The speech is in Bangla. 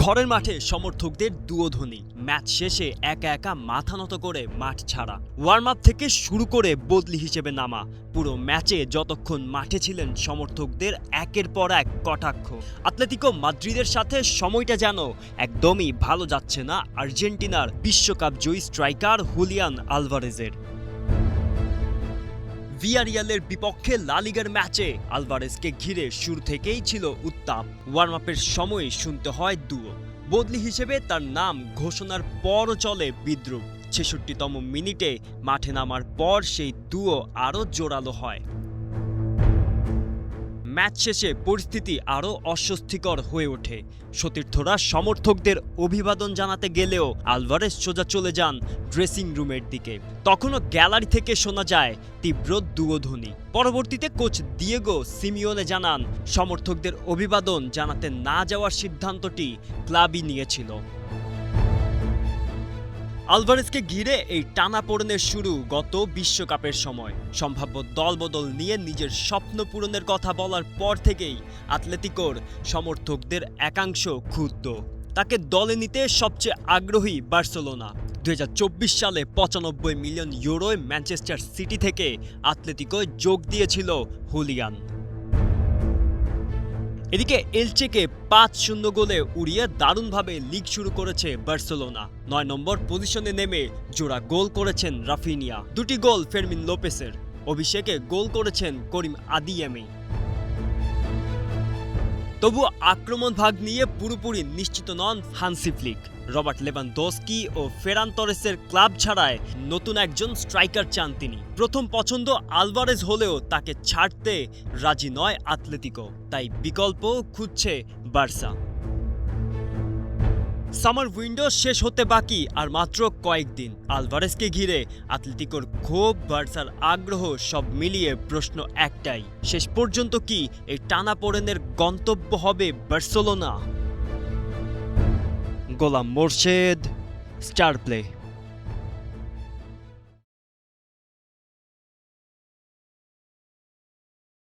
ঘরের মাঠে সমর্থকদের দুয়োধ্বনি, ম্যাচ শেষে একা একা মাথা নত করে মাঠ ছাড়া, ওয়ার্ম আপ থেকে শুরু করে বদলি হিসেবে নামা, পুরো ম্যাচে যতক্ষণ মাঠে ছিলেন সমর্থকদের একের পর এক কটাক্ষ। আতলেতিকো মাদ্রিদের সাথে সময়টা যেন একদমই ভালো যাচ্ছে না আর্জেন্টিনার বিশ্বকাপ জয়ী স্ট্রাইকার হুলিয়ান আলভারেজের। ভিয়ারিয়ালের বিপক্ষে লা লিগার ম্যাচে আলভারেজকে ঘিরে শুরু থেকেই ছিল উত্তাপ। ওয়ার্ম আপের সময় শুনতে হয় দুয়ো, বদলি হিসেবে তার নাম ঘোষণার পরও চলে বিদ্রূপ। ৬৬তম মিনিটে মাঠে নামার পর সেই দুয়ো আরও জোরালো হয়। ম্যাচ শেষে পরিস্থিতি আরও অস্বস্তিকর হয়ে ওঠে। সতীর্থরা সমর্থকদের অভিবাদন জানাতে গেলেও আলভারেজ সোজা চলে যান ড্রেসিং রুমের দিকে। তখনও গ্যালারি থেকে শোনা যায় তীব্র দুয়োধ্বনি। পরবর্তীতে কোচ দিয়েগো সিমিওনে জানান, সমর্থকদের অভিবাদন জানাতে না যাওয়ার সিদ্ধান্তটি ক্লাবই নিয়েছিল। আলভারেজকে ঘিরে এই টানাপোড়েনের শুরু গত বিশ্বকাপের সময়। সম্ভাব্য দলবদল নিয়ে নিজের স্বপ্ন পূরণের কথা বলার পর থেকেই আতলেতিকোর সমর্থকদের একাংশ ক্ষুব্ধ। তাকে দলে নিতে সবচেয়ে আগ্রহী বার্সেলোনা। ২০২৪ সালে ৯৫ মিলিয়ন ইউরোয় ম্যানচেস্টার সিটি থেকে আতলেতিকোয় যোগ দিয়েছিল হুলিয়ান। এদিকে এলচেকে ৫-০ গোলে উড়িয়ে দারুণভাবে লিগ শুরু করেছে বার্সেলোনা। ৯ নম্বর পজিশনে নেমে জোড়া গোল করেছেন রাফিনিয়া, ২টি গোল ফেরমিন লোপেসের। অভিষেকে গোল করেছেন করিম আদিয়েমি। তবু আক্রমণ ভাগ নিয়ে পুরোপুরি নিশ্চিত নন হানসি ফ্লিক। রবার্ট লেভানদস্কি ও ফেরান তরেসের ক্লাব ছাড়ায় নতুন একজন স্ট্রাইকার চান তিনি। প্রথম পছন্দ আলভারেজ হলেও তাকে ছাড়তে রাজি নয় আতলেতিকো, তাই বিকল্প খুঁজছে বার্সা। সামার উইন্ডো শেষ হতে বাকি আর মাত্র কয়েকদিন। আলভারেজকে ঘিরে আতলেতিকোর ক্ষোভ, বার্সার আগ্রহ, সব মিলিয়ে প্রশ্ন একটাই, শেষ পর্যন্ত কি এই টানাপোড়েনের গন্তব্য হবে বার্সেলোনা? গোলাম মোর্শেদ, স্টার প্লে।